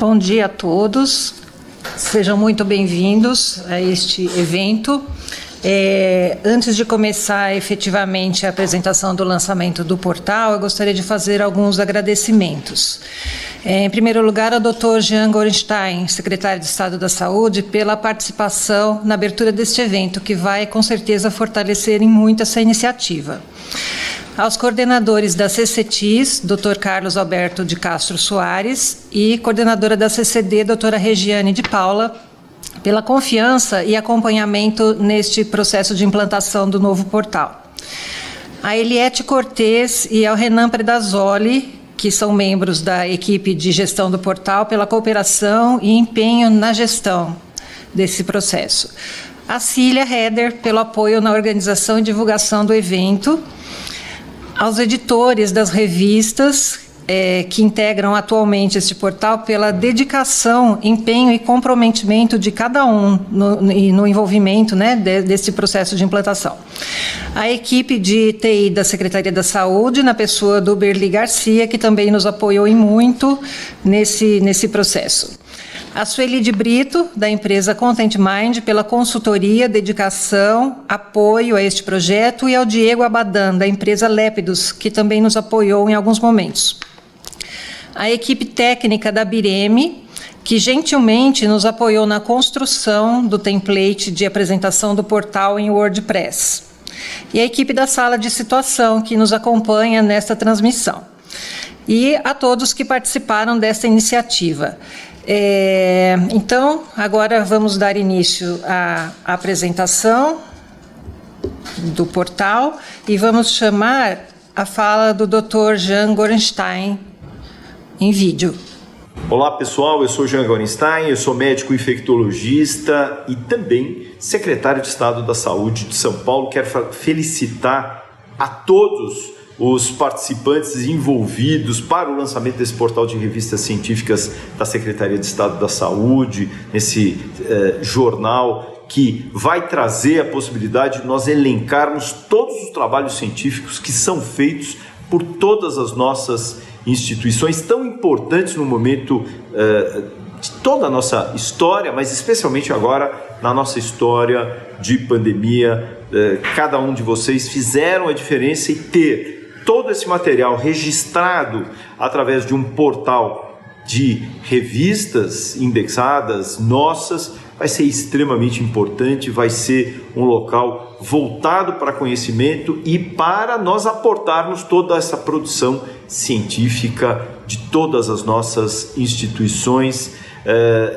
Bom dia a todos, sejam muito bem-vindos a este evento. Antes de começar efetivamente a apresentação do lançamento do portal, eu gostaria de fazer alguns agradecimentos. Em primeiro lugar, ao Dr. Jean Gorenstein, secretário de Estado da Saúde, pela participação na abertura deste evento, que vai, com certeza, fortalecer em muito essa iniciativa. Aos coordenadores da CCTIS, Dr. Carlos Alberto de Castro Soares, e coordenadora da CCD, doutora Regiane de Paula, pela confiança e acompanhamento neste processo de implantação do novo portal. A Eliette Cortez e ao Renan Predazoli, que são membros da equipe de gestão do portal, pela cooperação e empenho na gestão desse processo. A Cília Heder, pelo apoio na organização e divulgação do evento. Aos editores das revistas que integram atualmente este portal, pela dedicação, empenho e comprometimento de cada um no envolvimento, né, desse processo de implantação. A equipe de TI da Secretaria da Saúde, na pessoa do Berli Garcia, que também nos apoiou em muito nesse processo. A Sueli de Brito, da empresa Content Mind, pela consultoria, dedicação, apoio a este projeto, e ao Diego Abadan, da empresa Lépidos, que também nos apoiou em alguns momentos. A equipe técnica da Bireme, que gentilmente nos apoiou na construção do template de apresentação do portal em WordPress. E a equipe da Sala de Situação, que nos acompanha nesta transmissão. E a todos que participaram desta iniciativa. Então, agora vamos dar início à apresentação do portal e vamos chamar a fala do Dr. Jean Gorenstein em vídeo. Olá pessoal, eu sou Jean Gorenstein, eu sou médico infectologista e também secretário de Estado da Saúde de São Paulo. Quero felicitar a todos os participantes envolvidos para o lançamento desse portal de revistas científicas da Secretaria de Estado da Saúde, esse jornal que vai trazer a possibilidade de nós elencarmos todos os trabalhos científicos que são feitos por todas as nossas instituições tão importantes no momento de toda a nossa história, mas especialmente agora na nossa história de pandemia. Cada um de vocês fizeram a diferença, e ter todo esse material registrado através de um portal de revistas indexadas nossas vai ser extremamente importante, vai ser um local voltado para conhecimento e para nós aportarmos toda essa produção científica de todas as nossas instituições.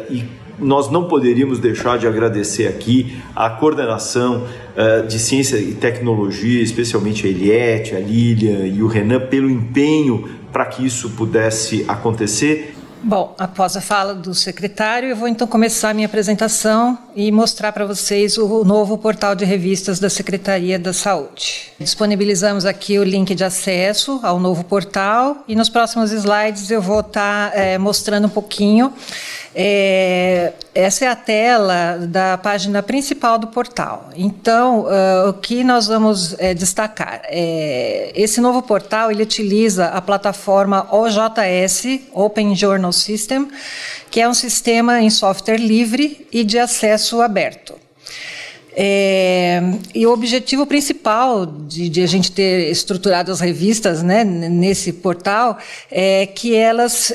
E nós não poderíamos deixar de agradecer aqui a coordenação de Ciência e Tecnologia, especialmente a Eliette, a Lília e o Renan, pelo empenho para que isso pudesse acontecer. Bom, após a fala do secretário, eu vou então começar a minha apresentação e mostrar para vocês o novo portal de revistas da Secretaria da Saúde. Disponibilizamos aqui o link de acesso ao novo portal e nos próximos slides eu vou estar mostrando um pouquinho. Essa é a tela da página principal do portal. Então, o que nós vamos destacar? Esse novo portal ele utiliza a plataforma OJS, Open Journal System, que é um sistema em software livre e de acesso aberto. E o objetivo principal de a gente ter estruturado as revistas, né, nesse portal é que elas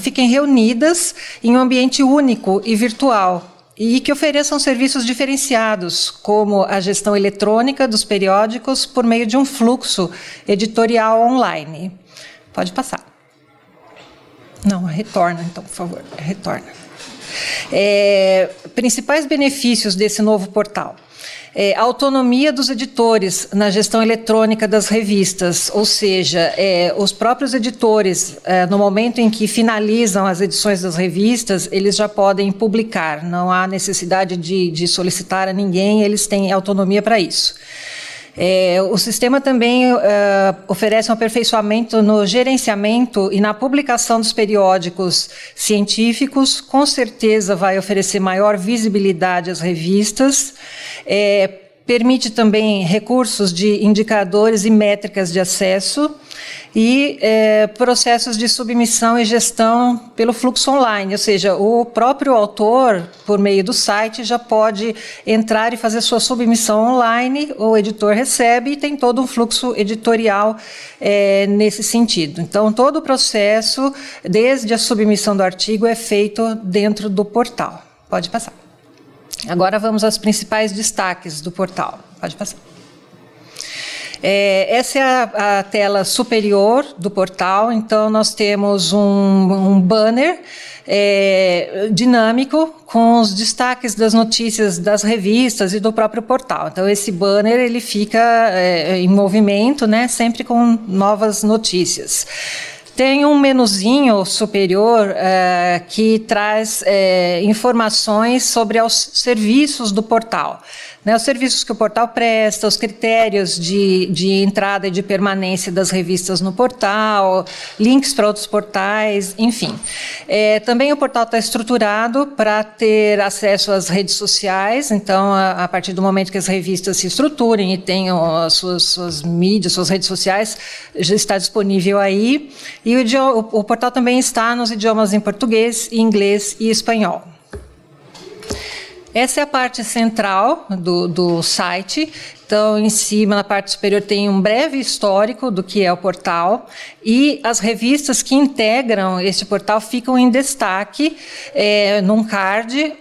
fiquem reunidas em um ambiente único e virtual e que ofereçam serviços diferenciados, como a gestão eletrônica dos periódicos por meio de um fluxo editorial online. Pode passar. Não, retorna, então, por favor, retorna. Principais benefícios desse novo portal. A autonomia dos editores na gestão eletrônica das revistas, ou seja, os próprios editores, no momento em que finalizam as edições das revistas, eles já podem publicar, não há necessidade de solicitar a ninguém, eles têm autonomia para isso. O sistema também oferece um aperfeiçoamento no gerenciamento e na publicação dos periódicos científicos, com certeza vai oferecer maior visibilidade às revistas, permite também recursos de indicadores e métricas de acesso e processos de submissão e gestão pelo fluxo online, ou seja, o próprio autor, por meio do site, já pode entrar e fazer sua submissão online, o editor recebe e tem todo um fluxo editorial nesse sentido. Então, todo o processo, desde a submissão do artigo, é feito dentro do portal. Pode passar. Agora vamos aos principais destaques do portal. Pode passar. Essa é a tela superior do portal. Então, nós temos um banner dinâmico com os destaques das notícias das revistas e do próprio portal. Então, esse banner ele fica em movimento, né, sempre com novas notícias. Tem um menuzinho superior que traz informações sobre os serviços do portal. Né, os serviços que o portal presta, os critérios de entrada e de permanência das revistas no portal, links para outros portais, enfim. Também o portal está estruturado para ter acesso às redes sociais, então, a partir do momento que as revistas se estruturem e tenham as suas mídias, suas redes sociais, já está disponível aí. E o portal também está nos idiomas em português, inglês e espanhol. Essa é a parte central do site. Então, em cima, na parte superior, tem um breve histórico do que é o portal e as revistas que integram este portal ficam em destaque num card,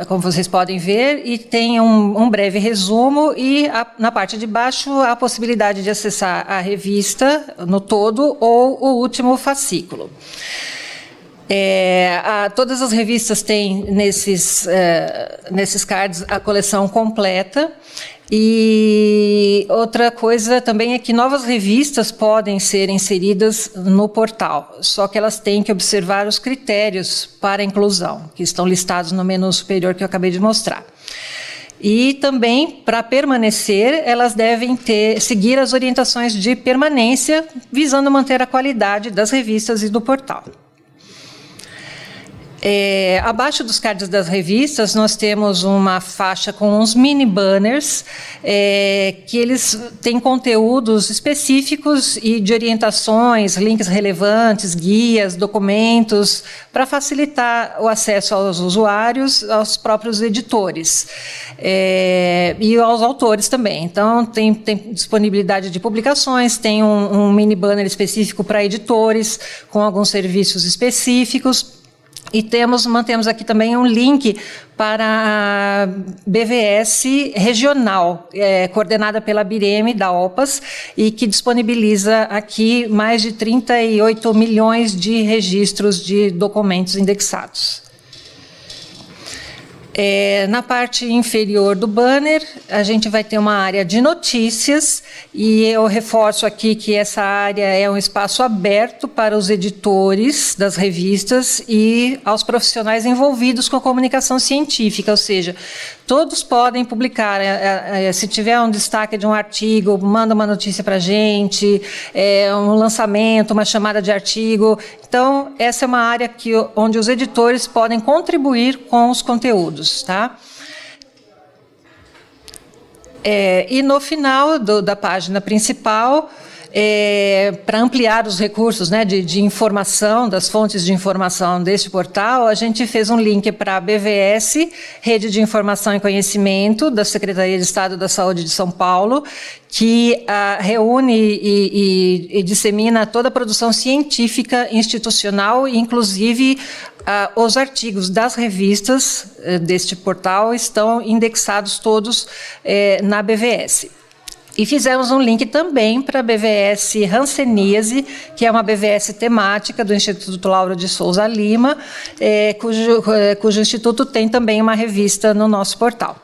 como vocês podem ver, e tem um breve resumo e, na parte de baixo, a possibilidade de acessar a revista no todo ou o último fascículo. Todas as revistas têm nesses cards a coleção completa. E outra coisa também é que novas revistas podem ser inseridas no portal, só que elas têm que observar os critérios para a inclusão, que estão listados no menu superior que eu acabei de mostrar. E também, para permanecer, elas devem seguir as orientações de permanência, visando manter a qualidade das revistas e do portal. Abaixo dos cards das revistas, nós temos uma faixa com uns mini banners, que eles têm conteúdos específicos e de orientações, links relevantes, guias, documentos, para facilitar o acesso aos usuários, aos próprios editores e aos autores também. Então, tem disponibilidade de publicações, tem um mini banner específico para editores, com alguns serviços específicos. E mantemos aqui também um link para a BVS regional, coordenada pela BIREME, da OPAS, e que disponibiliza aqui mais de 38 milhões de registros de documentos indexados. Na parte inferior do banner, a gente vai ter uma área de notícias, e eu reforço aqui que essa área é um espaço aberto para os editores das revistas e aos profissionais envolvidos com a comunicação científica, ou seja, todos podem publicar. Se tiver um destaque de um artigo, manda uma notícia para a gente, um lançamento, uma chamada de artigo. Então, essa é uma área onde os editores podem contribuir com os conteúdos. Tá? E no final da página principal, para ampliar os recursos, né, de informação, das fontes de informação deste portal, a gente fez um link para a BVS, Rede de Informação e Conhecimento, da Secretaria de Estado da Saúde de São Paulo, que reúne e dissemina toda a produção científica institucional, inclusive os artigos das revistas deste portal estão indexados todos na BVS. E fizemos um link também para a BVS Hanseníase, que é uma BVS temática do Instituto Lauro de Souza Lima, cujo instituto tem também uma revista no nosso portal.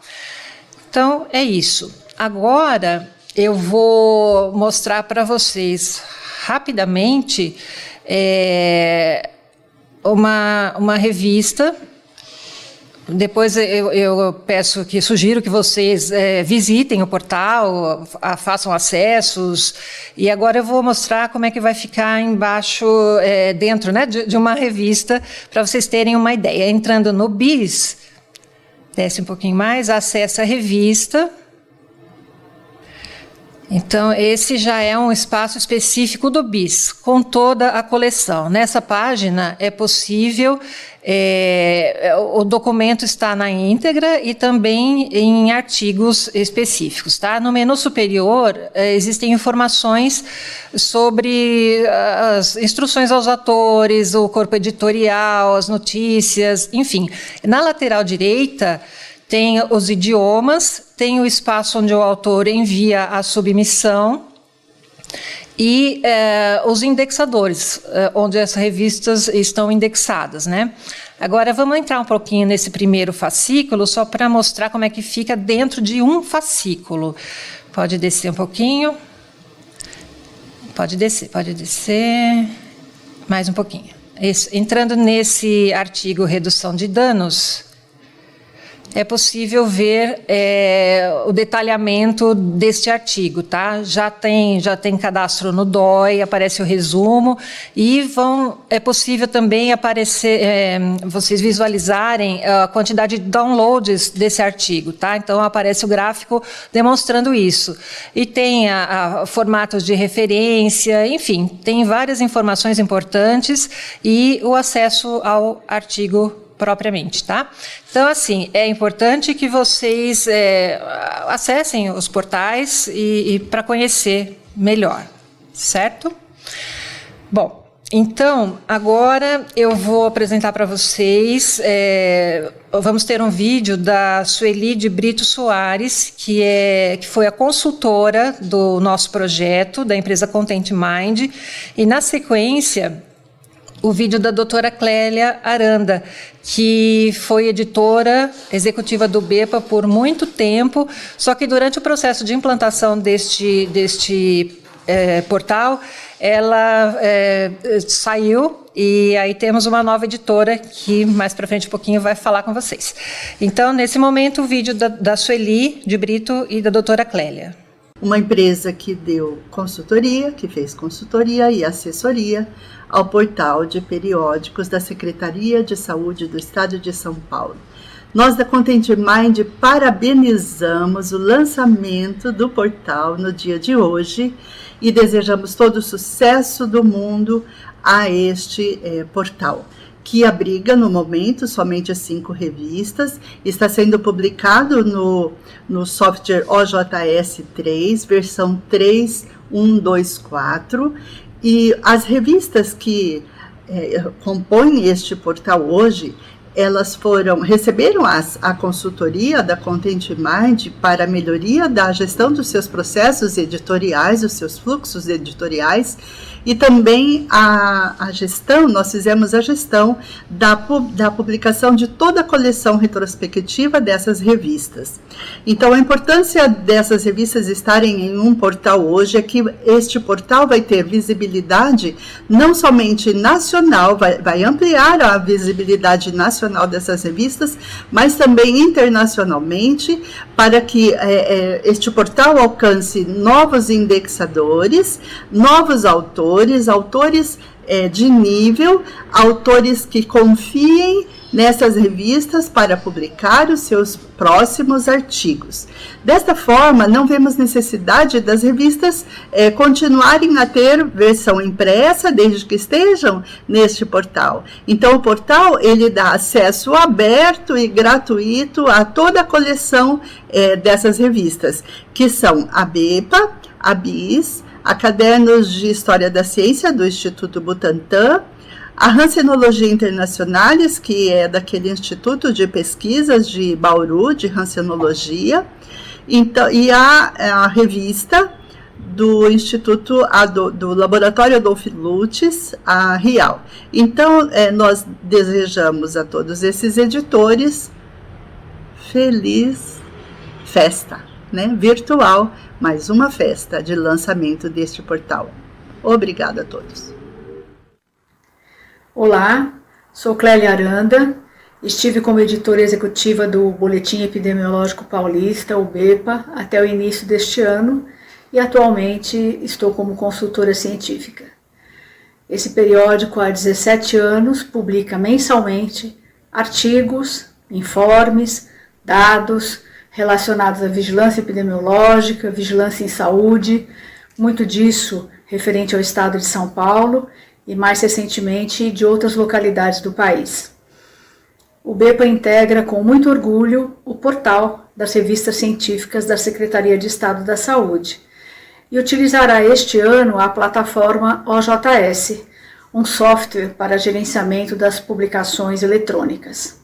Então, é isso. Agora, eu vou mostrar para vocês rapidamente uma revista. Depois eu sugiro que vocês visitem o portal, façam acessos, e agora eu vou mostrar como é que vai ficar embaixo, dentro, né, de uma revista, para vocês terem uma ideia. Entrando no BIS, desce um pouquinho mais, acessa a revista, Então, esse já é um espaço específico do BIS, com toda a coleção. Nessa página é possível, o documento está na íntegra e também em artigos específicos. Tá? No menu superior, existem informações sobre as instruções aos atores, o corpo editorial, as notícias, enfim. Na lateral direita, tem os idiomas, tem o espaço onde o autor envia a submissão e os indexadores, onde as revistas estão indexadas, né? Agora, vamos entrar um pouquinho nesse primeiro fascículo, só para mostrar como é que fica dentro de um fascículo. Pode descer um pouquinho. Pode descer. Mais um pouquinho. Isso. Entrando nesse artigo redução de danos, é possível ver o detalhamento deste artigo, tá? Já tem cadastro no DOI, aparece o resumo e é possível também aparecer, vocês visualizarem a quantidade de downloads desse artigo, tá? Então aparece o gráfico demonstrando isso. E tem formatos de referência, enfim, tem várias informações importantes e o acesso ao artigo propriamente, tá? Então, assim, é importante que vocês acessem os portais e para conhecer melhor, certo? Bom, então, agora eu vou apresentar para vocês, vamos ter um vídeo da Sueli de Brito Soares, que foi a consultora do nosso projeto, da empresa Content Mind, e na sequência o vídeo da doutora Clélia Aranda, que foi editora executiva do BEPA por muito tempo, só que durante o processo de implantação deste portal, ela saiu e aí temos uma nova editora que mais para frente um pouquinho vai falar com vocês. Então, nesse momento, o vídeo da Sueli de Brito e da doutora Clélia. Uma empresa que deu consultoria, que fez consultoria e assessoria ao portal de periódicos da Secretaria de Saúde do Estado de São Paulo. Nós da Content Mind parabenizamos o lançamento do portal no dia de hoje e desejamos todo o sucesso do mundo a este portal, que abriga no momento somente 5 revistas, está sendo publicado no software OJS 3, versão 3.1.2.4, e as revistas que compõem este portal hoje, elas receberam a consultoria da Content Mind para a melhoria da gestão dos seus processos editoriais, dos seus fluxos editoriais, e também a gestão, nós fizemos a gestão da publicação de toda a coleção retrospectiva dessas revistas. Então, a importância dessas revistas estarem em um portal hoje é que este portal vai ter visibilidade não somente nacional, vai ampliar a visibilidade nacional dessas revistas, mas também internacionalmente, para que este portal alcance novos indexadores, novos autores de nível, autores que confiem nessas revistas para publicar os seus próximos artigos. Desta forma, não vemos necessidade das revistas continuarem a ter versão impressa, desde que estejam neste portal. Então, o portal ele dá acesso aberto e gratuito a toda a coleção dessas revistas, que são a BEPA, a BIS, a Cadernos de História da Ciência, do Instituto Butantan, a Hansenologia Internacionalis, que é daquele Instituto de Pesquisas de Bauru, de Hansenologia, então, e a revista do Instituto, do Laboratório Adolfo Lutz, a RIAL. Então, nós desejamos a todos esses editores feliz festa, né, virtual, mais uma festa de lançamento deste portal. Obrigada a todos. Olá, sou Clélia Aranda, estive como editora executiva do Boletim Epidemiológico Paulista, o BEPA, até o início deste ano e atualmente estou como consultora científica. Esse periódico há 17 anos publica mensalmente artigos, informes, dados, relacionados à vigilância epidemiológica, vigilância em saúde, muito disso referente ao estado de São Paulo e mais recentemente de outras localidades do país. O BEPA integra com muito orgulho o portal das revistas científicas da Secretaria de Estado da Saúde e utilizará este ano a plataforma OJS, um software para gerenciamento das publicações eletrônicas.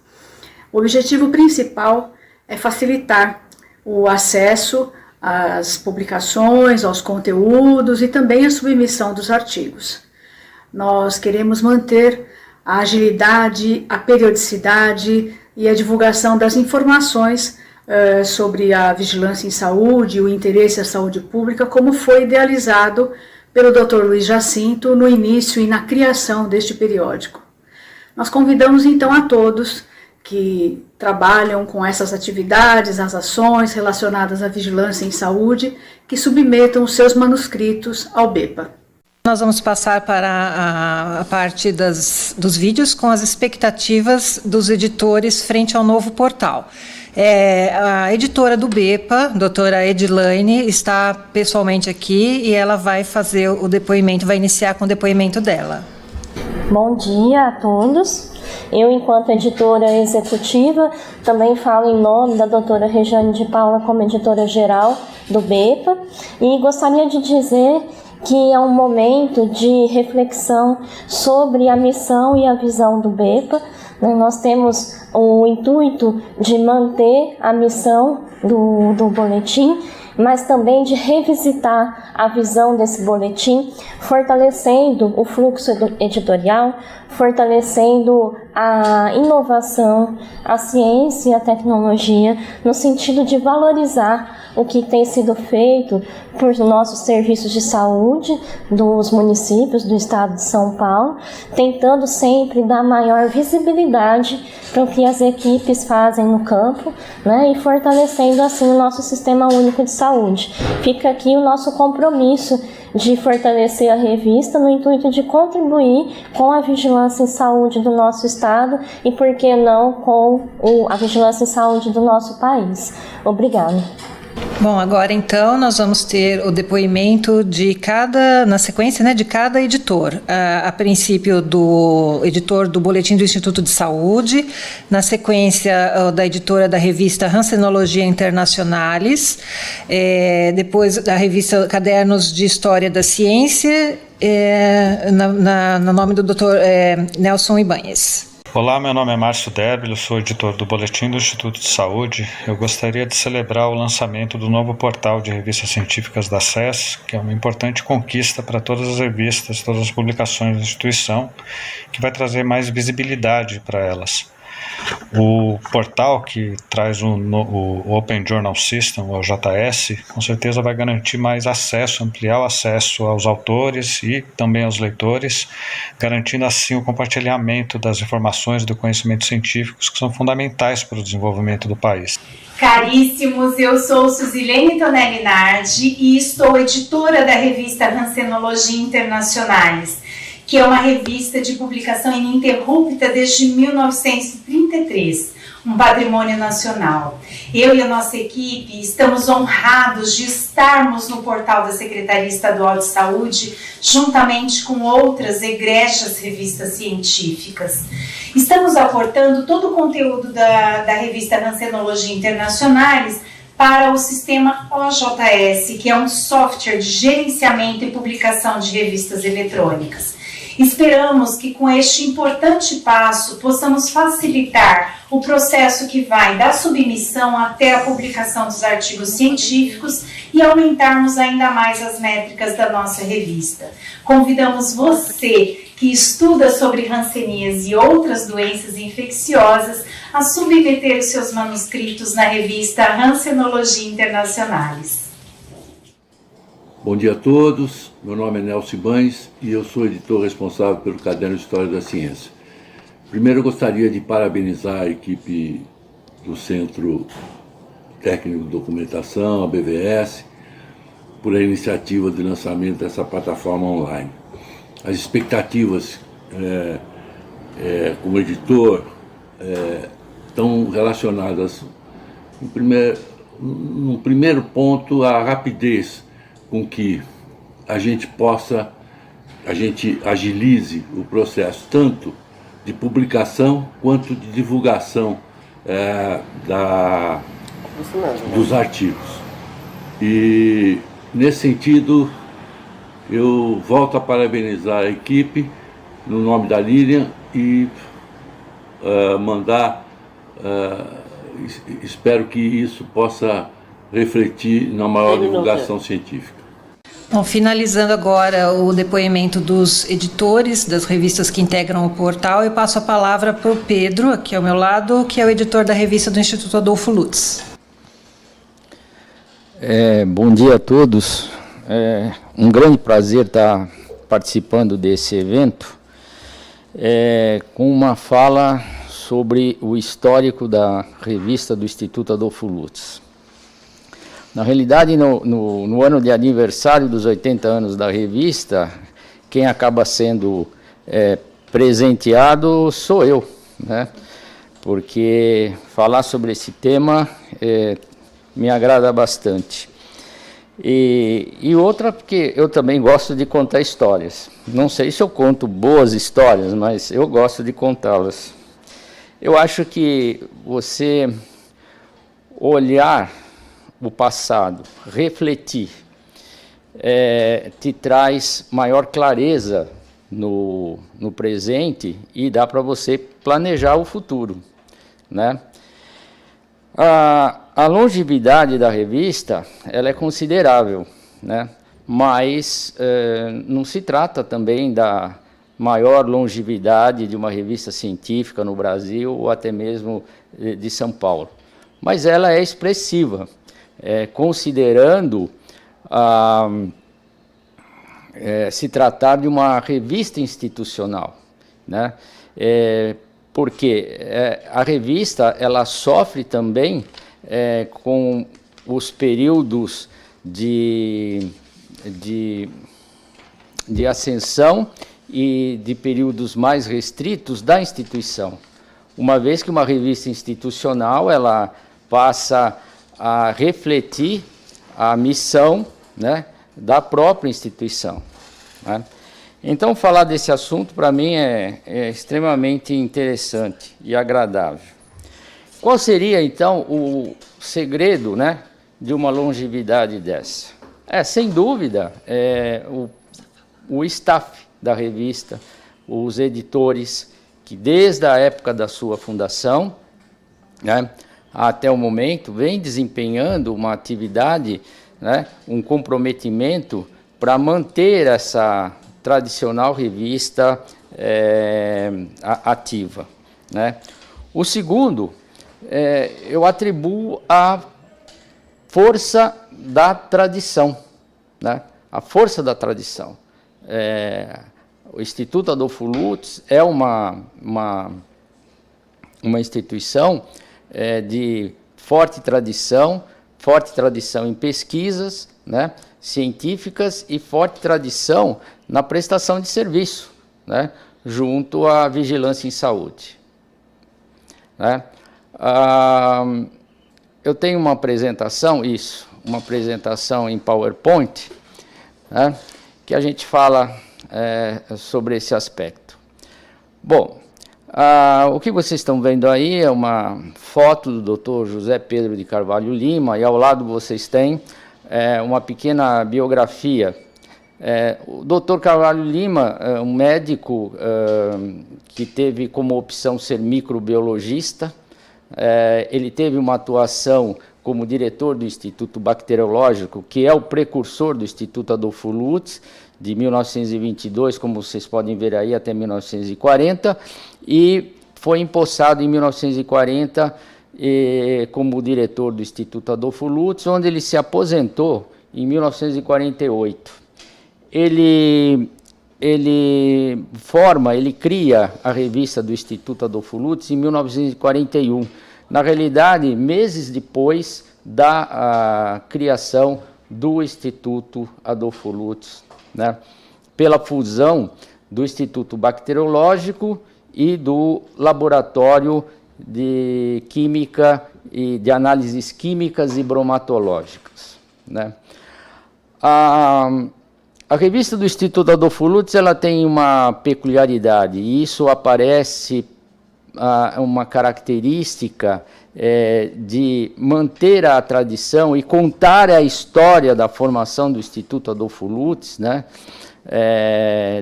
O objetivo principal é facilitar o acesso às publicações, aos conteúdos e também a submissão dos artigos. Nós queremos manter a agilidade, a periodicidade e a divulgação das informações sobre a vigilância em saúde e o interesse à saúde pública, como foi idealizado pelo Dr. Luiz Jacinto no início e na criação deste periódico. Nós convidamos então a todos que trabalham com essas atividades, as ações relacionadas à vigilância em saúde, que submetam os seus manuscritos ao BEPA. Nós vamos passar para a parte dos vídeos com as expectativas dos editores frente ao novo portal. A editora do BEPA, doutora Edilaine, está pessoalmente aqui e ela vai fazer o depoimento, vai iniciar com o depoimento dela. Bom dia a todos. Eu, enquanto editora executiva, também falo em nome da doutora Regiane de Paula como editora-geral do BEPA e gostaria de dizer que é um momento de reflexão sobre a missão e a visão do BEPA. Nós temos o intuito de manter a missão do boletim, mas também de revisitar a visão desse boletim, fortalecendo o fluxo editorial, fortalecendo a inovação, a ciência e a tecnologia, no sentido de valorizar o que tem sido feito por nossos serviços de saúde dos municípios do estado de São Paulo, tentando sempre dar maior visibilidade para o que as equipes fazem no campo, né, e fortalecendo assim o nosso sistema único de saúde. Fica aqui o nosso compromisso de fortalecer a revista no intuito de contribuir com a vigilância em saúde do nosso estado e, por que não, com a vigilância em saúde do nosso país. Obrigada. Bom, agora então nós vamos ter o depoimento de na sequência, né, de cada editor. A princípio do editor do Boletim do Instituto de Saúde, na sequência da editora da revista Hansenologia Internationalis, depois da revista Cadernos de História da Ciência, no nome do Dr. Nelson Ibanhes. Olá, meu nome é Márcio Derbil, eu sou editor do Boletim do Instituto de Saúde. Eu gostaria de celebrar o lançamento do novo portal de revistas científicas da SES, que é uma importante conquista para todas as revistas, todas as publicações da instituição, que vai trazer mais visibilidade para elas. O portal que traz o Open Journal System, o OJS, com certeza vai garantir mais acesso, ampliar o acesso aos autores e também aos leitores, garantindo assim o compartilhamento das informações e do conhecimento científicos que são fundamentais para o desenvolvimento do país. Caríssimos, eu sou Suzilene Tonelli Nardi e estou editora da revista Hansenologia Internationalis, que é uma revista de publicação ininterrupta desde 1933, um patrimônio nacional. Eu e a nossa equipe estamos honrados de estarmos no portal da Secretaria Estadual de Saúde, juntamente com outras egregias revistas científicas. Estamos aportando todo o conteúdo da revista Hansenologia Internationalis para o sistema OJS, que é um software de gerenciamento e publicação de revistas eletrônicas. Esperamos que com este importante passo possamos facilitar o processo que vai da submissão até a publicação dos artigos científicos e aumentarmos ainda mais as métricas da nossa revista. Convidamos você que estuda sobre hanseníase e outras doenças infecciosas a submeter os seus manuscritos na revista Hansenologia Internationalis. Bom dia a todos, meu nome é Nelson Ibanhes e eu sou editor responsável pelo Caderno de História da Ciência. Primeiro eu gostaria de parabenizar a equipe do Centro Técnico de Documentação, a BVS, por a iniciativa de lançamento dessa plataforma online. As expectativas como editor estão relacionadas, em primeiro no primeiro ponto, a rapidez com que a gente agilize o processo, tanto de publicação quanto de divulgação dos artigos. E, nesse sentido, eu volto a parabenizar a equipe, no nome da Lilian, e espero que isso possa refletir na maior divulgação científica. Bom, finalizando agora o depoimento dos editores das revistas que integram o portal, eu passo a palavra para o Pedro, aqui ao meu lado, que é o editor da revista do Instituto Adolfo Lutz. Bom dia a todos. É um grande prazer estar participando desse evento com uma fala sobre o histórico da revista do Instituto Adolfo Lutz. Na realidade, no ano de aniversário dos 80 anos da revista, quem acaba sendo presenteado sou eu, né? Porque falar sobre esse tema me agrada bastante. E outra, porque eu também gosto de contar histórias. Não sei se eu conto boas histórias, mas eu gosto de contá-las. Eu acho que você olhar o passado, refletir, te traz maior clareza no presente e dá para você planejar o futuro, né? A longevidade da revista ela é considerável, né? Mas não se trata também da maior longevidade de uma revista científica no Brasil ou até mesmo de São Paulo. Mas ela é expressiva, considerando se tratar de uma revista institucional, né? Porque a revista ela sofre também com os períodos de ascensão e de períodos mais restritos da instituição. Uma vez que uma revista institucional ela passa a refletir a missão, né, da própria instituição, né? Então, falar desse assunto, para mim, é extremamente interessante e agradável. Qual seria, então, o segredo, né, de uma longevidade dessa? Sem dúvida, o staff da revista, os editores, que desde a época da sua fundação, né, até o momento, vem desempenhando uma atividade, né, um comprometimento para manter essa tradicional revista ativa, né? O segundo, eu atribuo a força da tradição, né? A força da tradição. O Instituto Adolfo Lutz é uma instituição de forte tradição em pesquisas, né, científicas e forte tradição na prestação de serviço, né, junto à vigilância em saúde, né? Eu tenho uma apresentação em PowerPoint, né, que a gente fala sobre esse aspecto. Bom, o que vocês estão vendo aí é uma foto do Dr. José Pedro de Carvalho Lima, e ao lado vocês têm uma pequena biografia. O Dr. Carvalho Lima é um médico que teve como opção ser microbiologista. Ele teve uma atuação como diretor do Instituto Bacteriológico, que é o precursor do Instituto Adolfo Lutz, de 1922, como vocês podem ver aí, até 1940, e foi empossado em 1940 como diretor do Instituto Adolfo Lutz, onde ele se aposentou em 1948. Ele cria a revista do Instituto Adolfo Lutz em 1941, na realidade, meses depois da criação do Instituto Adolfo Lutz, né, pela fusão do Instituto Bacteriológico e do Laboratório de Química e de análises químicas e bromatológicas, né? A revista do Instituto Adolfo Lutz, ela tem uma peculiaridade, e isso aparece uma característica de manter a tradição e contar a história da formação do Instituto Adolfo Lutz, né,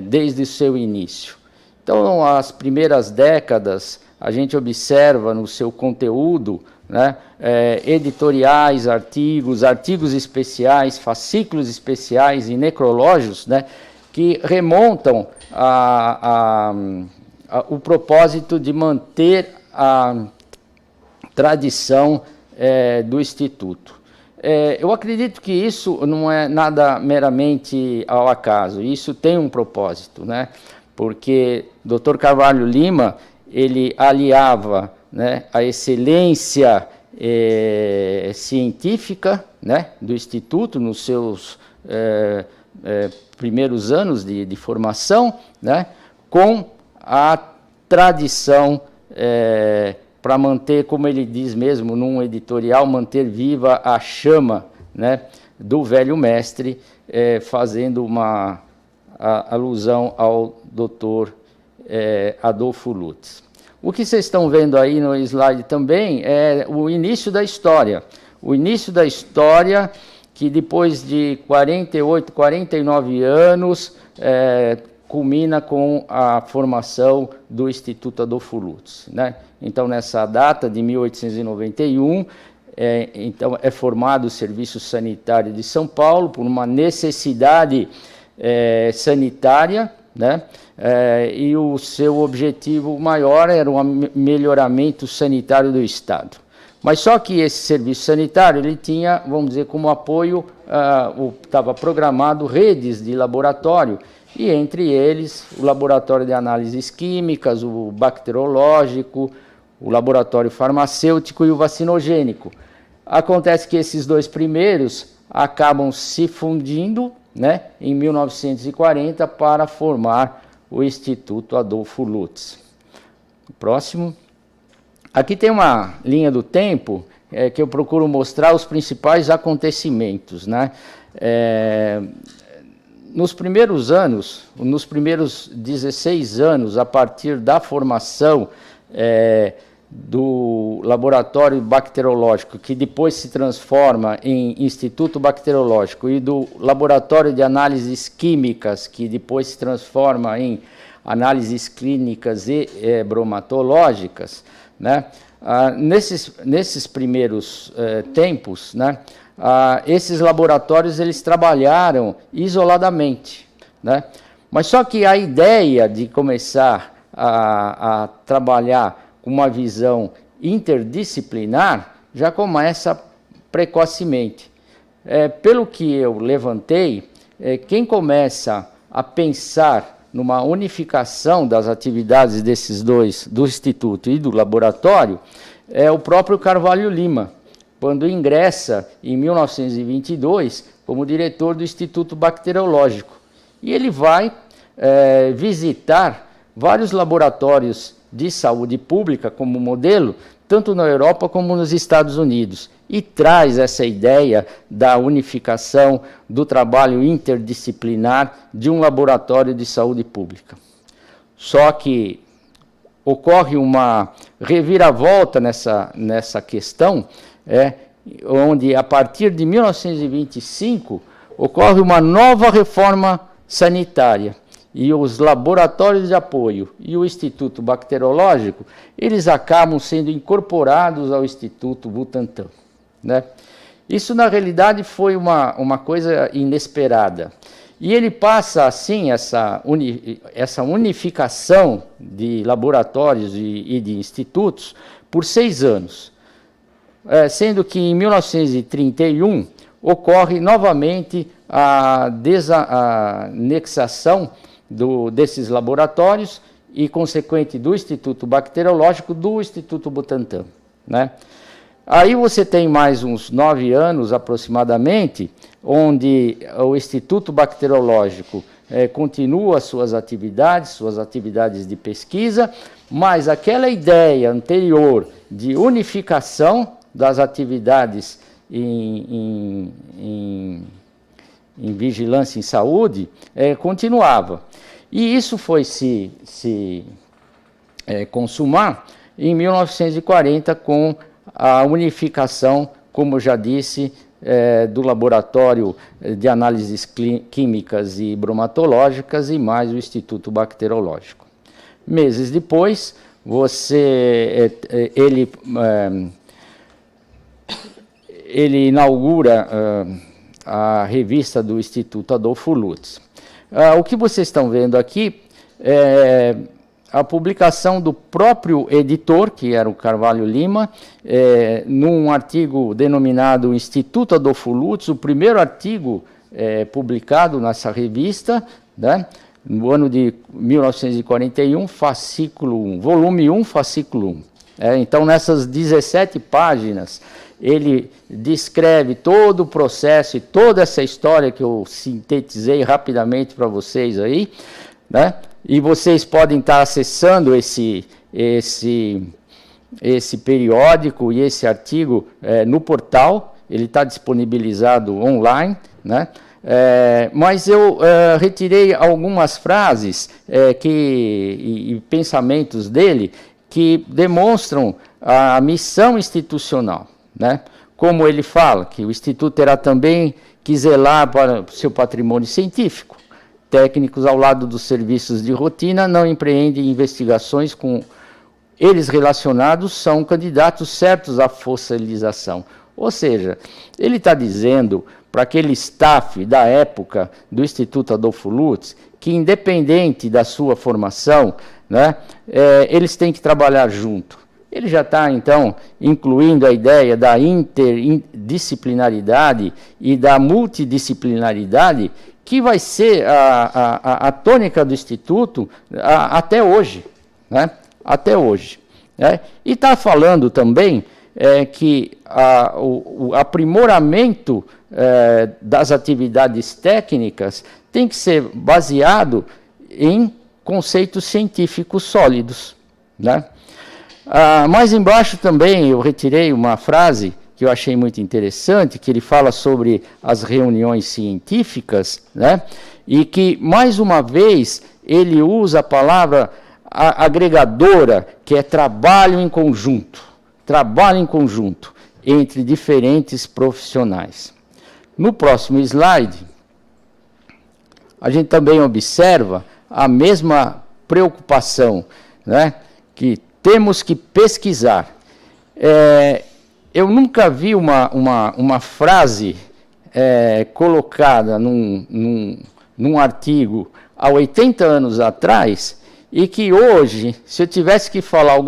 desde o seu início. Então, as primeiras décadas, a gente observa no seu conteúdo, né, editoriais, artigos especiais, fascículos especiais e necrológios, né, que remontam o propósito de manter a tradição do Instituto. Eu acredito que isso não é nada meramente ao acaso, isso tem um propósito, né? Porque Dr. Carvalho Lima, ele aliava, né, a excelência científica, né, do Instituto nos seus primeiros anos de formação, né, com a tradição para manter, como ele diz mesmo num editorial, manter viva a chama, né, do velho mestre, fazendo uma alusão ao Dr. Adolfo Lutz. O que vocês estão vendo aí no slide também é o início da história. O início da história que depois de 48, 49 anos, culmina com a formação do Instituto Adolfo Lutz, né? Então, nessa data de 1891, então, é formado o Serviço Sanitário de São Paulo por uma necessidade sanitária, né? E o seu objetivo maior era o melhoramento sanitário do Estado. Mas só que esse serviço sanitário, ele tinha, vamos dizer, como apoio, estava programado redes de laboratório, e entre eles o laboratório de análises químicas, o bacteriológico, o laboratório farmacêutico e o vacinogênico. Acontece que esses dois primeiros acabam se fundindo, né, em 1940 para formar o Instituto Adolfo Lutz. Próximo. Aqui tem uma linha do tempo que eu procuro mostrar os principais acontecimentos, né? Nos primeiros anos, nos primeiros 16 anos, a partir da formação do laboratório bacteriológico, que depois se transforma em Instituto Bacteriológico, e do laboratório de análises químicas, que depois se transforma em análises clínicas e bromatológicas, né? Nesses primeiros tempos, né, esses laboratórios eles trabalharam isoladamente, né? Mas só que a ideia de começar a trabalhar com uma visão interdisciplinar já começa precocemente. Pelo que eu levantei, quem começa a pensar numa unificação das atividades desses dois, do Instituto e do laboratório, é o próprio Carvalho Lima, quando ingressa em 1922 como diretor do Instituto Bacteriológico. E ele vai visitar vários laboratórios de saúde pública como modelo, tanto na Europa como nos Estados Unidos, e traz essa ideia da unificação do trabalho interdisciplinar de um laboratório de saúde pública. Só que ocorre uma reviravolta nessa questão, onde a partir de 1925 ocorre uma nova reforma sanitária, e os laboratórios de apoio e o Instituto Bacteriológico, eles acabam sendo incorporados ao Instituto Butantan, né? Isso, na realidade, foi uma coisa inesperada. E ele passa, assim, essa unificação de laboratórios e de institutos por 6 anos, sendo que em 1931 ocorre novamente a anexação desses laboratórios e consequente do Instituto Bacteriológico do Instituto Butantan, né? Aí você tem mais uns 9 anos aproximadamente, onde o Instituto Bacteriológico continua suas atividades de pesquisa, mas aquela ideia anterior de unificação, das atividades em vigilância em saúde continuava. E isso foi se consumar em 1940 com a unificação, como eu já disse, do Laboratório de Análises Químicas e Bromatológicas e mais o Instituto Bacteriológico. Meses depois, ele inaugura a revista do Instituto Adolfo Lutz. O que vocês estão vendo aqui é a publicação do próprio editor, que era o Carvalho Lima, num artigo denominado Instituto Adolfo Lutz, o primeiro artigo publicado nessa revista, né, no ano de 1941, fascículo 1, volume 1, fascículo 1. Então, nessas 17 páginas, ele descreve todo o processo e toda essa história que eu sintetizei rapidamente para vocês aí, né? E vocês podem estar acessando esse periódico e esse artigo no portal, ele está disponibilizado online, né? Mas eu retirei algumas frases e pensamentos dele que demonstram a missão institucional, né? Como ele fala, que o Instituto terá também que zelar para o seu patrimônio científico. Técnicos, ao lado dos serviços de rotina, não empreendem investigações com eles relacionados, são candidatos certos à fossilização. Ou seja, ele está dizendo para aquele staff da época do Instituto Adolfo Lutz que, independente da sua formação, né, eles têm que trabalhar junto. Ele já está, então, incluindo a ideia da interdisciplinaridade e da multidisciplinaridade, que vai ser a tônica do Instituto até hoje, né? Até hoje. Né? E está falando também que o aprimoramento das atividades técnicas tem que ser baseado em conceitos científicos sólidos. Né? Mais embaixo também eu retirei uma frase que eu achei muito interessante, que ele fala sobre as reuniões científicas, né? E que, mais uma vez, ele usa a palavra agregadora, que é trabalho em conjunto entre diferentes profissionais. No próximo slide, a gente também observa a mesma preocupação, né? Que temos que pesquisar. Eu nunca vi uma frase colocada num artigo há 80 anos atrás e que hoje, se eu tivesse que falar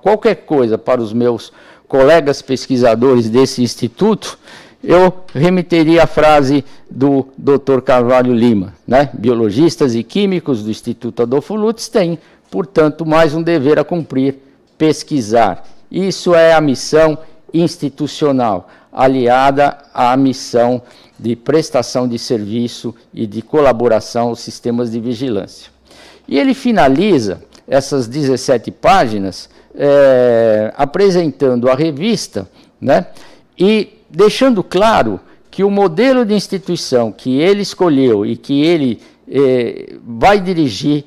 qualquer coisa para os meus colegas pesquisadores desse instituto, eu remeteria a frase do Dr. Carvalho Lima, né? Biologistas e químicos do Instituto Adolfo Lutz têm, portanto, mais um dever a cumprir: pesquisar. Isso é a missão institucional, aliada à missão de prestação de serviço e de colaboração aos sistemas de vigilância. E ele finaliza essas 17 páginas apresentando a revista, né, e deixando claro que o modelo de instituição que ele escolheu e que ele vai dirigir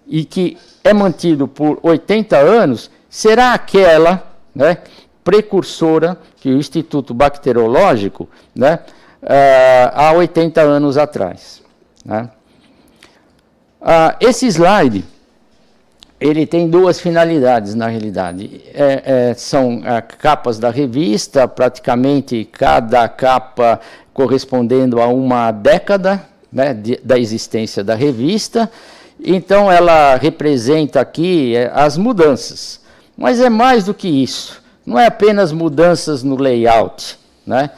e que é mantido por 80 anos, será aquela, né, precursora que o Instituto Bacteriológico, né, há 80 anos atrás. Né. Esse slide, ele tem duas finalidades, na realidade. São capas da revista, praticamente cada capa correspondendo a uma década, né, da existência da revista. Então, ela representa aqui as mudanças. Mas é mais do que isso. Não é apenas mudanças no layout, né?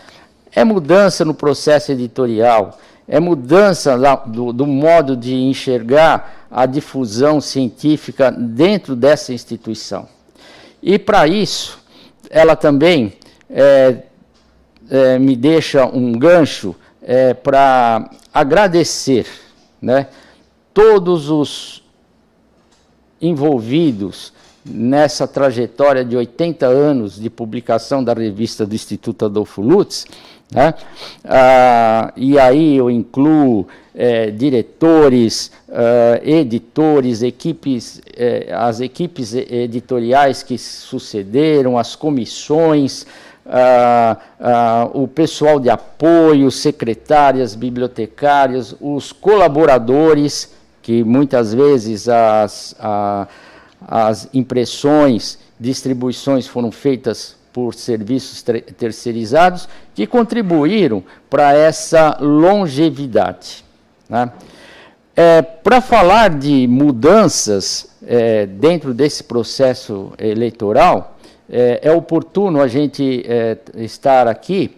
É mudança no processo editorial, é mudança do modo de enxergar a difusão científica dentro dessa instituição. E, para isso, ela também me deixa um gancho para agradecer, né, todos os envolvidos nessa trajetória de 80 anos de publicação da revista do Instituto Adolfo Lutz, né? E aí eu incluo diretores, editores, as equipes editoriais que sucederam, as comissões, o pessoal de apoio, secretárias, bibliotecárias, os colaboradores, que muitas vezes as impressões, distribuições foram feitas por serviços terceirizados, que contribuíram para essa longevidade, né? Para falar de mudanças dentro desse processo eleitoral, é oportuno a gente estar aqui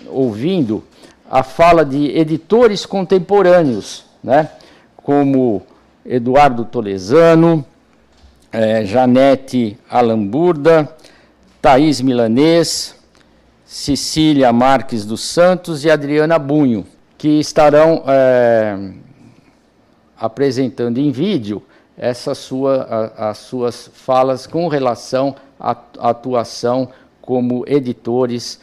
ouvindo a fala de editores contemporâneos, né, como Eduardo Tolesano, Janete Alamburda, Thaís Milanês, Cecília Marques dos Santos e Adriana Bunho, que estarão apresentando em vídeo as suas falas com relação à atuação como editores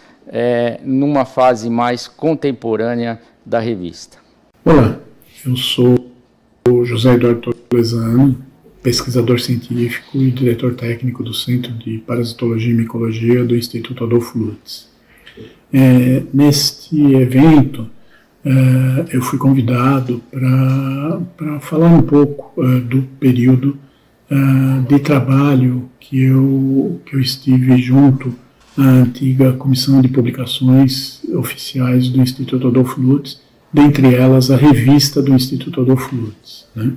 numa fase mais contemporânea da revista. Olá, eu sou o José Eduardo Tolesano, pesquisador científico e diretor técnico do Centro de Parasitologia e Micologia do Instituto Adolfo Lutz. Neste evento, eu fui convidado para falar um pouco do período de trabalho que eu estive junto à antiga Comissão de Publicações Oficiais do Instituto Adolfo Lutz, dentre elas a revista do Instituto Adolfo Lutz, né?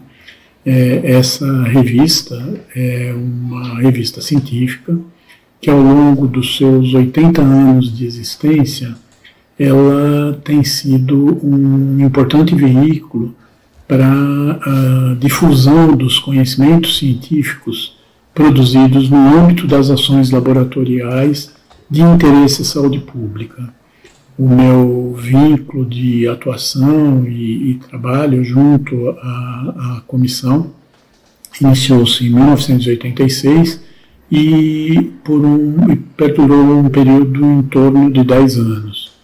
Essa revista é uma revista científica que, ao longo dos seus 80 anos de existência, ela tem sido um importante veículo para a difusão dos conhecimentos científicos produzidos no âmbito das ações laboratoriais de interesse à saúde pública. O meu vínculo de atuação e trabalho junto à comissão iniciou-se em 1986 e perdurou um período em torno de 10 anos.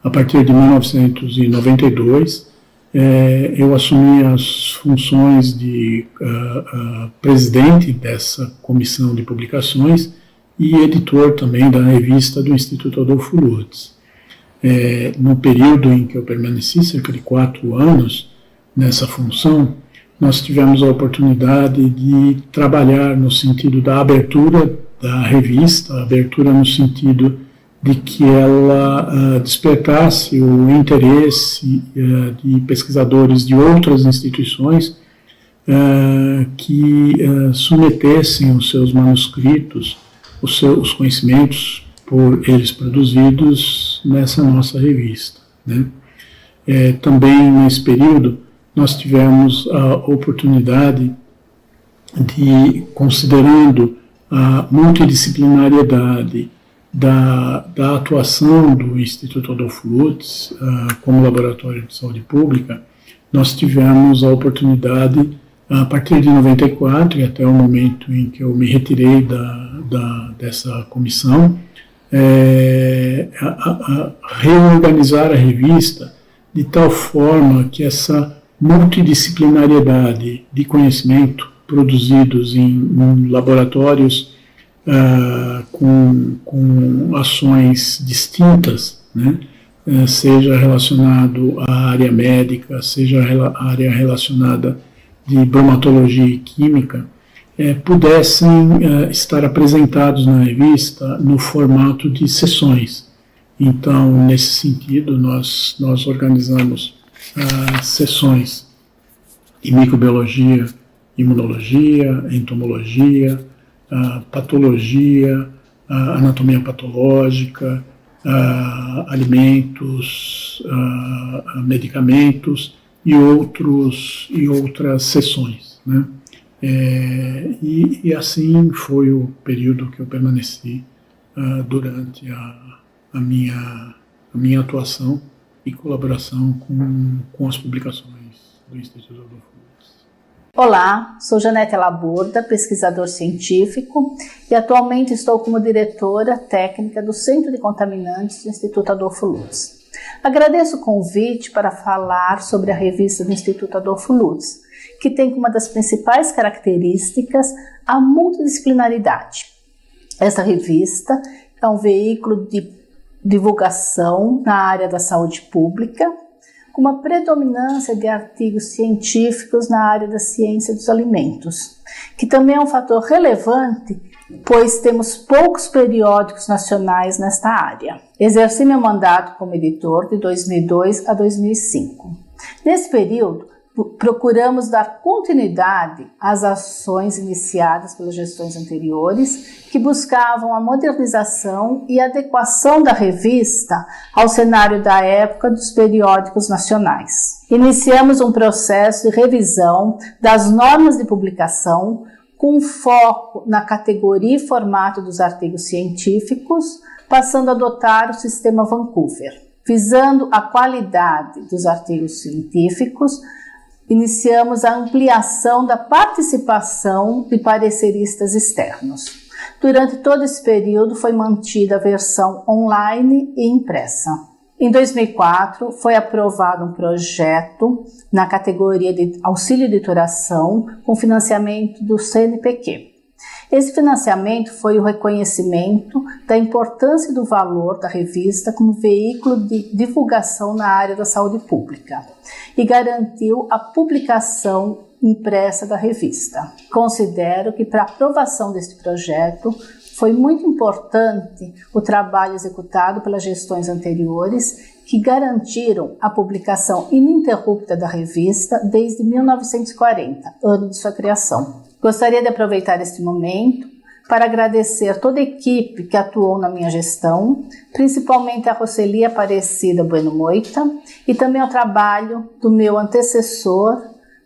A partir de 1992, eu assumi as funções de presidente dessa comissão de publicações e editor também da revista do Instituto Adolfo Lutz. No período em que eu permaneci, cerca de 4 anos, nessa função, nós tivemos a oportunidade de trabalhar no sentido da abertura da revista, abertura no sentido de que ela despertasse o interesse de pesquisadores de outras instituições que submetessem os seus manuscritos, os conhecimentos por eles produzidos nessa nossa revista, né? Também nesse período nós tivemos a oportunidade de, considerando a multidisciplinariedade da atuação do Instituto Adolfo Lutz como laboratório de saúde pública, nós tivemos a oportunidade, a partir de 94 e até o momento em que eu me retirei dessa comissão, a reorganizar a revista de tal forma que essa multidisciplinariedade de conhecimento produzidos em laboratórios com ações distintas, né, seja relacionado à área médica, seja a área relacionada de bromatologia e química, pudessem estar apresentados na revista no formato de sessões. Então, nesse sentido, nós organizamos sessões de microbiologia, imunologia, entomologia, patologia, anatomia patológica, alimentos, medicamentos e outras sessões, né? E assim foi o período que eu permaneci durante a minha atuação e colaboração com as publicações do Instituto Adolfo Lutz. Olá, sou Janete Laborda, pesquisador científico e atualmente estou como diretora técnica do Centro de Contaminantes do Instituto Adolfo Lutz. Agradeço o convite para falar sobre a revista do Instituto Adolfo Lutz, que tem como uma das principais características a multidisciplinaridade. Essa revista é um veículo de divulgação na área da saúde pública, com uma predominância de artigos científicos na área da ciência dos alimentos, que também é um fator relevante, pois temos poucos periódicos nacionais nesta área. Exerci meu mandato como editor de 2002 a 2005. Nesse período, procuramos dar continuidade às ações iniciadas pelas gestões anteriores, que buscavam a modernização e adequação da revista ao cenário da época dos periódicos nacionais. Iniciamos um processo de revisão das normas de publicação, com foco na categoria e formato dos artigos científicos, passando a adotar o sistema Vancouver. Visando a qualidade dos artigos científicos, iniciamos a ampliação da participação de pareceristas externos. Durante todo esse período foi mantida a versão online e impressa. Em 2004, foi aprovado um projeto na categoria de auxílio de editoração com financiamento do CNPq. Esse financiamento foi o reconhecimento da importância e do valor da revista como veículo de divulgação na área da saúde pública e garantiu a publicação impressa da revista. Considero que para a aprovação deste projeto foi muito importante o trabalho executado pelas gestões anteriores, que garantiram a publicação ininterrupta da revista desde 1940, ano de sua criação. Gostaria de aproveitar este momento para agradecer toda a equipe que atuou na minha gestão, principalmente a Roseli Aparecida Bueno Moita, e também ao trabalho do meu antecessor,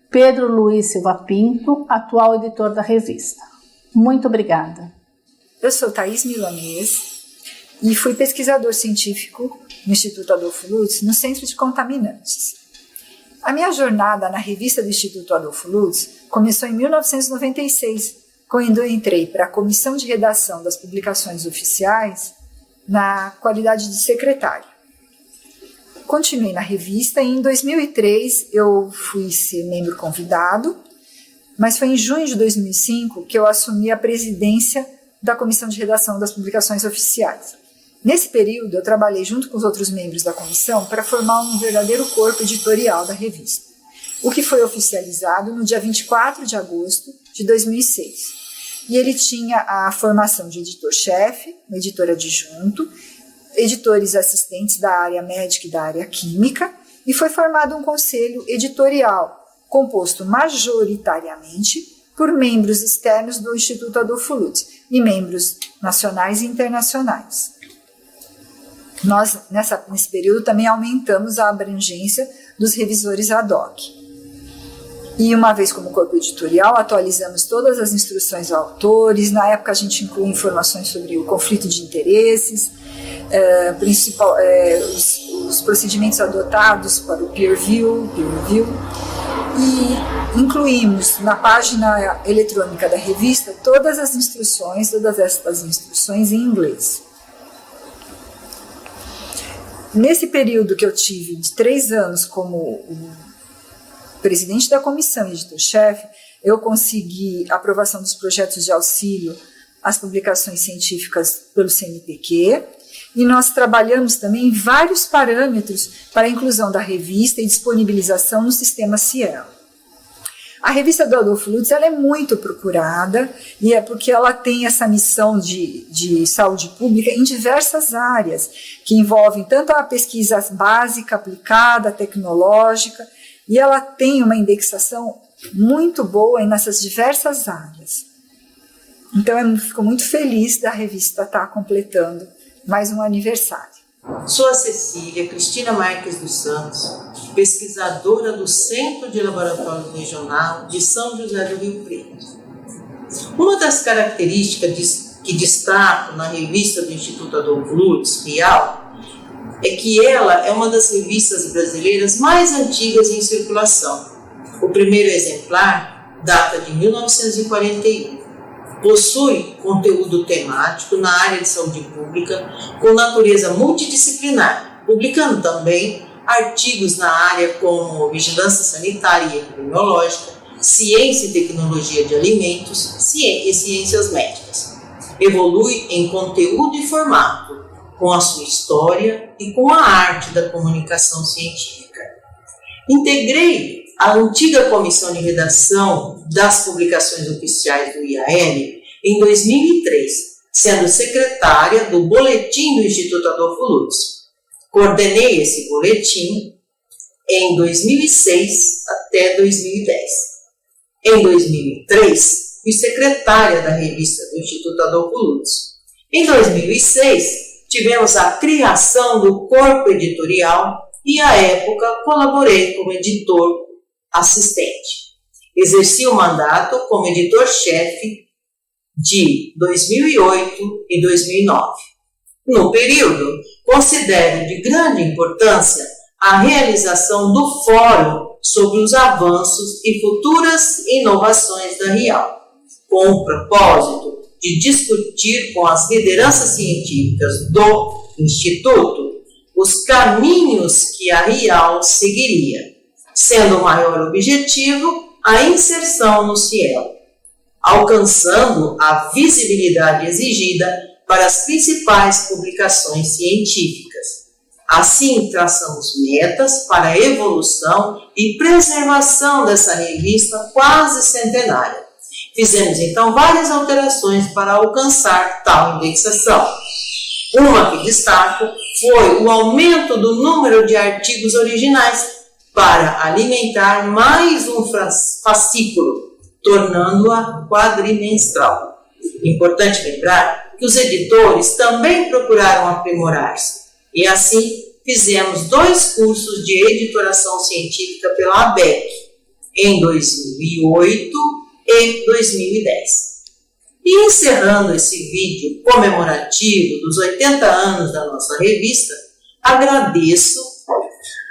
Pedro Luiz Silva Pinto, atual editor da revista. Muito obrigada. Eu sou Thaís Milanês e fui pesquisador científico no Instituto Adolfo Lutz, no Centro de Contaminantes. A minha jornada na revista do Instituto Adolfo Lutz começou em 1996, quando eu entrei para a Comissão de Redação das Publicações Oficiais na qualidade de secretária. Continuei na revista e em 2003 eu fui ser membro convidado, mas foi em junho de 2005 que eu assumi a presidência da Comissão de Redação das Publicações Oficiais. Nesse período, eu trabalhei junto com os outros membros da comissão para formar um verdadeiro corpo editorial da revista, o que foi oficializado no dia 24 de agosto de 2006. E ele tinha a formação de editor-chefe, editor adjunto, editores assistentes da área médica e da área química, e foi formado um conselho editorial, composto majoritariamente por membros externos do Instituto Adolfo Lutz e membros nacionais e internacionais. Nós, nesse período, também aumentamos a abrangência dos revisores ad hoc. E uma vez como corpo editorial, atualizamos todas as instruções aos autores. Na época, a gente incluiu informações sobre o conflito de interesses, os procedimentos adotados para o peer review, e incluímos na página eletrônica da revista todas estas instruções em inglês. Nesse período que eu tive de 3 anos como presidente da comissão e editor-chefe, eu consegui a aprovação dos projetos de auxílio às publicações científicas pelo CNPq, e nós trabalhamos também em vários parâmetros para a inclusão da revista e disponibilização no sistema Cielo. A revista do Adolfo Lutz ela é muito procurada, e é porque ela tem essa missão de saúde pública em diversas áreas, que envolvem tanto a pesquisa básica, aplicada, tecnológica, e ela tem uma indexação muito boa nessas diversas áreas. Então, eu fico muito feliz da revista estar completando mais um aniversário. Sou a Cecília Cristina Marques dos Santos, pesquisadora do Centro de Laboratório Regional de São José do Rio Preto. Uma das características que destaco na revista do Instituto Adolfo Lutz, RIAL, é que ela é uma das revistas brasileiras mais antigas em circulação. O primeiro exemplar data de 1941. Possui conteúdo temático na área de saúde pública com natureza multidisciplinar, publicando também artigos na área como vigilância sanitária e epidemiológica, ciência e tecnologia de alimentos e ciências médicas. Evolui em conteúdo e formato, com a sua história e com a arte da comunicação científica. Integrei a antiga comissão de redação das publicações oficiais do IAL em 2003, sendo secretária do Boletim do Instituto Adolfo Lutz. Coordenei esse boletim em 2006 até 2010. Em 2003, fui secretária da revista do Instituto Adolfo Lutz. Em 2006, tivemos a criação do corpo editorial e, à época, colaborei como editor assistente. Exerci o mandato como editor-chefe de 2008 e 2009. No período, considero de grande importância a realização do Fórum sobre os avanços e futuras inovações da RIAL, com o propósito de discutir com as lideranças científicas do Instituto os caminhos que a RIAL seguiria, sendo o maior objetivo a inserção no Cielo, alcançando a visibilidade exigida para as principais publicações científicas. Assim, traçamos metas para a evolução e preservação dessa revista quase centenária. Fizemos, então, várias alterações para alcançar tal indexação. Uma que destaco foi o aumento do número de artigos originais para alimentar mais um fascículo, tornando-a quadrimestral. Importante lembrar que os editores também procuraram aprimorar-se, e assim fizemos 2 cursos de editoração científica pela ABEC, em 2008 e 2010. E encerrando esse vídeo comemorativo dos 80 anos da nossa revista, agradeço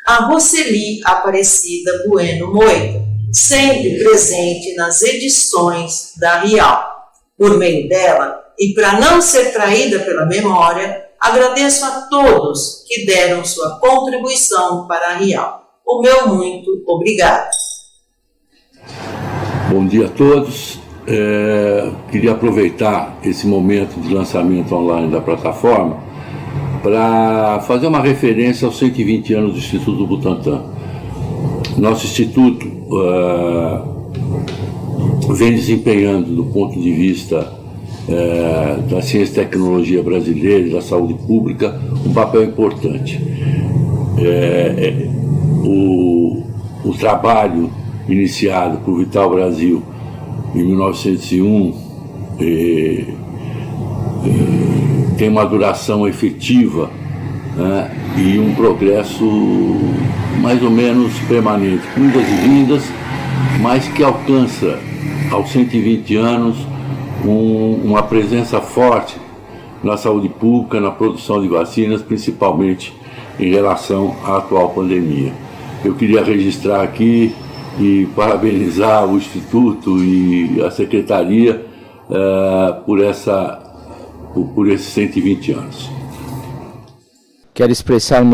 a Roseli Aparecida Bueno Moita, sempre presente nas edições da RIAL. Por meio dela, e para não ser traída pela memória, agradeço a todos que deram sua contribuição para a RIAL. O meu muito obrigado. Bom dia a todos. Queria aproveitar esse momento de lançamento online da plataforma para fazer uma referência aos 120 anos do Instituto Butantan. Nosso instituto vem desempenhando, do ponto de vista da ciência e tecnologia brasileira e da saúde pública, um papel importante. O trabalho iniciado por Vital Brasil em 1901 tem uma duração efetiva, né, e um progresso mais ou menos permanente, com idas e vindas, mas que alcança aos 120 anos uma presença forte na saúde pública, na produção de vacinas, principalmente em relação à atual pandemia. Eu queria registrar aqui e parabenizar o Instituto e a Secretaria por esses 120 anos. Quero expressar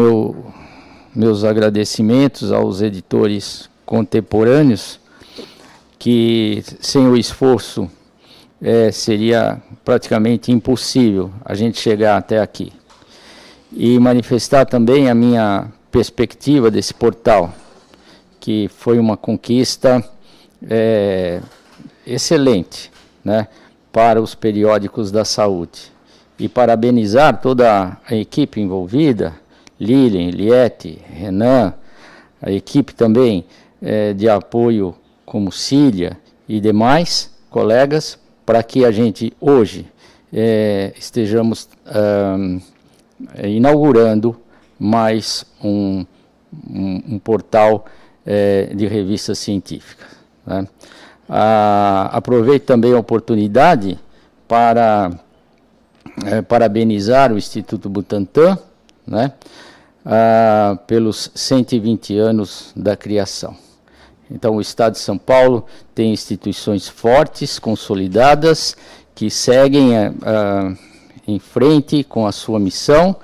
meus agradecimentos aos editores contemporâneos, que sem o esforço seria praticamente impossível a gente chegar até aqui. E manifestar também a minha perspectiva desse portal, que foi uma conquista excelente, né, para os periódicos da saúde. E parabenizar toda a equipe envolvida, Lilian, Liette, Renan, a equipe também de apoio como Cília e demais colegas, para que a gente hoje estejamos inaugurando mais um portal de revistas científicas, né? Aproveito também a oportunidade para parabenizar o Instituto Butantan, né, pelos 120 anos da criação. Então, o Estado de São Paulo tem instituições fortes, consolidadas, que seguem em frente com a sua missão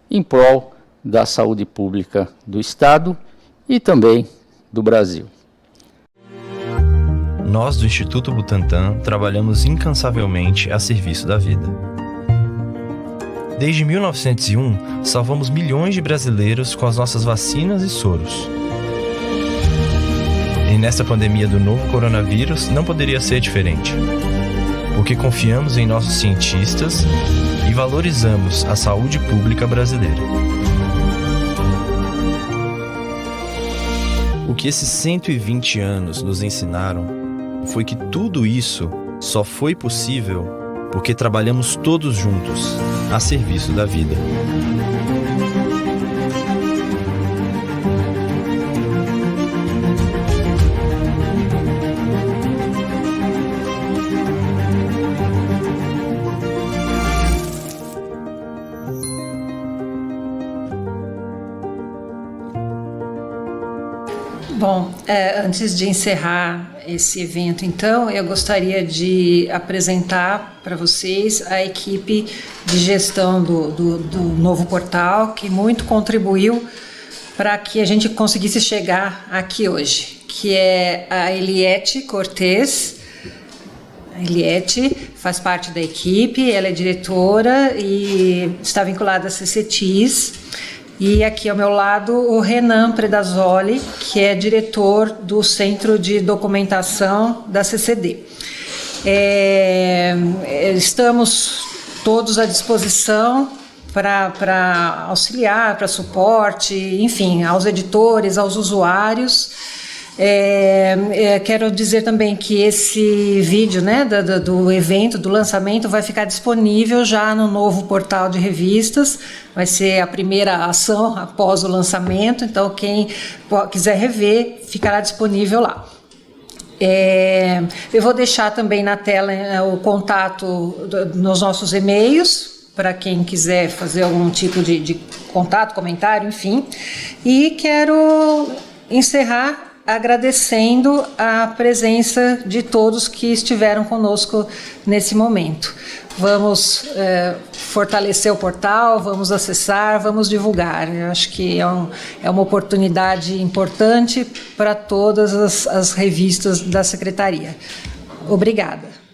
em prol da saúde pública do Estado e também do Brasil. Nós do Instituto Butantan trabalhamos incansavelmente a serviço da vida. Desde 1901, salvamos milhões de brasileiros com as nossas vacinas e soros. E nesta pandemia do novo coronavírus não poderia ser diferente, porque confiamos em nossos cientistas e valorizamos a saúde pública brasileira. O que esses 120 anos nos ensinaram foi que tudo isso só foi possível porque trabalhamos todos juntos, a serviço da vida. Bom, antes de encerrar esse evento, então, eu gostaria de apresentar para vocês a equipe de gestão do novo portal, que muito contribuiu para que a gente conseguisse chegar aqui hoje, que é a Eliette Cortez. A Eliette faz parte da equipe, ela é diretora e está vinculada à CCTIS. E aqui ao meu lado o Renan Predazoli, que é diretor do Centro de Documentação da CCD. Estamos todos à disposição para auxiliar, para suporte, enfim, aos editores, aos usuários. Quero dizer também que esse vídeo, né, do evento, do lançamento, vai ficar disponível já no novo portal de revistas. Vai ser a primeira ação após o lançamento, então quem quiser rever ficará disponível lá. Eu vou deixar também na tela o contato nos nossos e-mails, para quem quiser fazer algum tipo de contato, comentário, enfim. E quero encerrar agradecendo a presença de todos que estiveram conosco nesse momento. Vamos fortalecer o portal, vamos acessar, vamos divulgar. Eu acho que é uma oportunidade importante para todas as revistas da Secretaria. Obrigada.